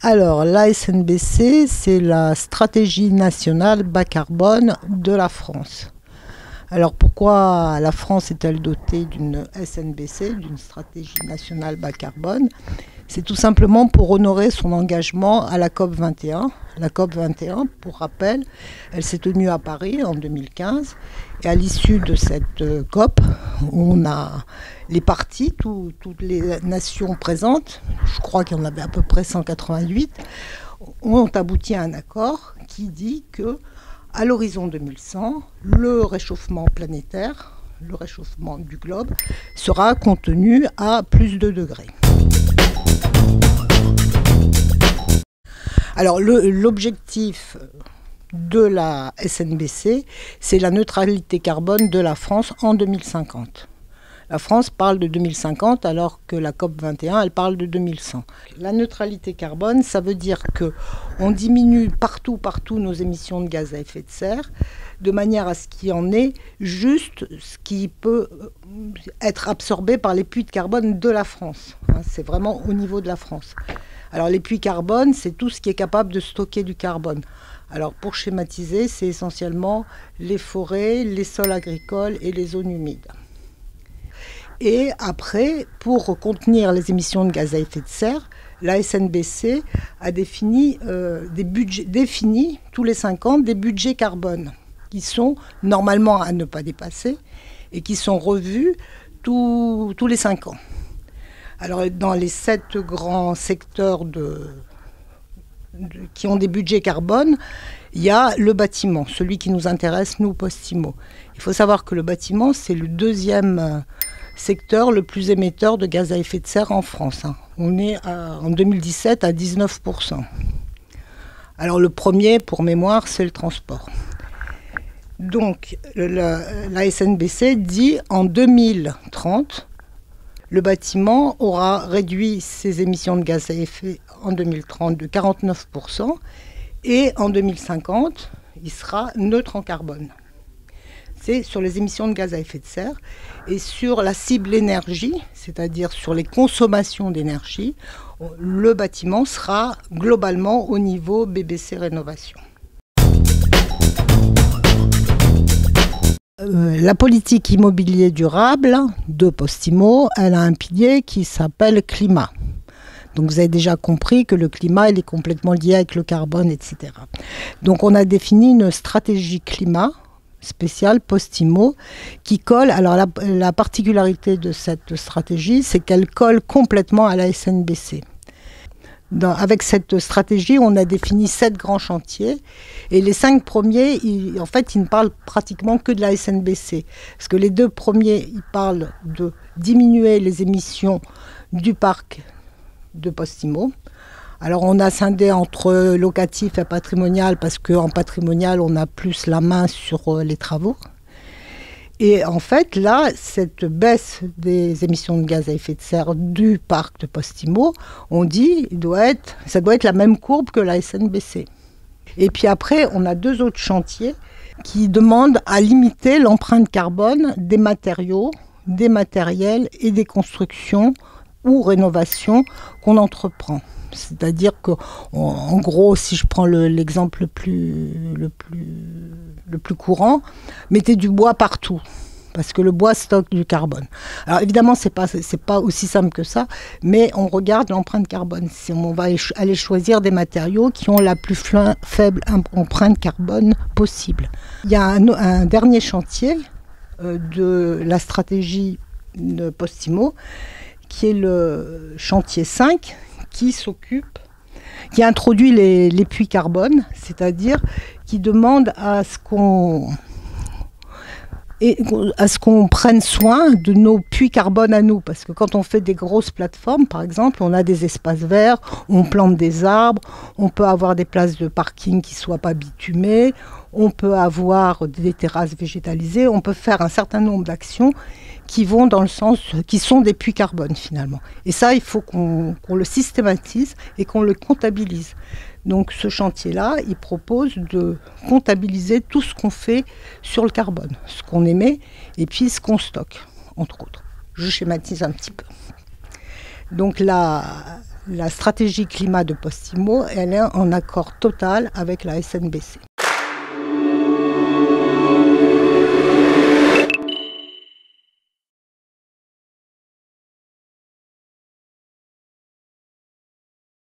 Alors, la SNBC, c'est la stratégie nationale bas carbone de la France. Alors, pourquoi la France est-elle dotée d'une SNBC, d'une stratégie nationale bas carbone? C'est tout simplement pour honorer son engagement à la COP21. La COP21, pour rappel, elle s'est tenue à Paris en 2015. Et à l'issue de cette COP, on a les parties, toutes les nations présentes, je crois qu'il y en avait à peu près 188, ont abouti à un accord qui dit que à l'horizon 2100, le réchauffement planétaire, le réchauffement du globe, sera contenu à plus de degrés. Alors l'objectif de la SNBC, c'est la neutralité carbone de la France en 2050. La France parle de 2050 alors que la COP21, elle parle de 2100. La neutralité carbone, ça veut dire qu'on diminue partout nos émissions de gaz à effet de serre, de manière à ce qu'il y en ait juste ce qui peut être absorbé par les puits de carbone de la France. C'est vraiment au niveau de la France. Alors les puits carbone, c'est tout ce qui est capable de stocker du carbone. Alors pour schématiser, c'est essentiellement les forêts, les sols agricoles et les zones humides. Et après, pour contenir les émissions de gaz à effet de serre, la SNBC a défini tous les 5 ans des budgets carbone qui sont normalement à ne pas dépasser et qui sont revus tous les 5 ans. Alors dans les 7 grands secteurs qui ont des budgets carbone, il y a le bâtiment, celui qui nous intéresse, nous, Postimo. Il faut savoir que le bâtiment, c'est le 2e secteur le plus émetteur de gaz à effet de serre en France. On est en 2017 à 19%. Alors le premier, pour mémoire, c'est le transport. Donc la SNBC dit en 2030, le bâtiment aura réduit ses émissions de gaz à effet en 2030 de 49% et en 2050, il sera neutre en carbone. C'est sur les émissions de gaz à effet de serre et sur la cible énergie, c'est-à-dire sur les consommations d'énergie, le bâtiment sera globalement au niveau BBC Rénovation. La politique immobilier durable de Postimo, elle a un pilier qui s'appelle climat. Donc vous avez déjà compris que le climat, il est complètement lié avec le carbone, etc. Donc on a défini une stratégie climat spéciale Postimo qui colle. Alors la particularité de cette stratégie, c'est qu'elle colle complètement à la SNBC. Avec cette stratégie, on a défini 7 grands chantiers et les 5 premiers, ils ne parlent pratiquement que de la SNBC. Parce que les 2 premiers, ils parlent de diminuer les émissions du parc de Postimo. Alors on a scindé entre locatif et patrimonial parce qu'en patrimonial, on a plus la main sur les travaux. Et en fait, là, cette baisse des émissions de gaz à effet de serre du parc de Postimo, on dit ça doit être la même courbe que la SNBC. Et puis après, on a 2 autres chantiers qui demandent à limiter l'empreinte carbone des matériaux, des matériels et des constructions ou rénovations qu'on entreprend. C'est-à-dire qu'en gros, si je prends l'exemple le plus courant, mettez du bois partout, parce que le bois stocke du carbone. Alors évidemment, c'est pas aussi simple que ça, mais on regarde l'empreinte carbone. Si on va aller choisir des matériaux qui ont la plus faible empreinte carbone possible. Il y a un dernier chantier de la stratégie de Postimo, qui est le chantier 5, qui introduit les puits carbone, c'est-à-dire qui demande à ce qu'on prenne soin de nos puits carbone à nous. Parce que quand on fait des grosses plateformes, par exemple, on a des espaces verts, on plante des arbres, on peut avoir des places de parking qui ne soient pas bitumées, on peut avoir des terrasses végétalisées, on peut faire un certain nombre d'actions qui vont dans le sens, qui sont des puits carbone finalement. Et ça, il faut qu'on le systématise et qu'on le comptabilise. Donc ce chantier-là, il propose de comptabiliser tout ce qu'on fait sur le carbone, ce qu'on émet et puis ce qu'on stocke, entre autres. Je schématise un petit peu. Donc la La stratégie climat de Postimo, elle est en accord total avec la SNBC.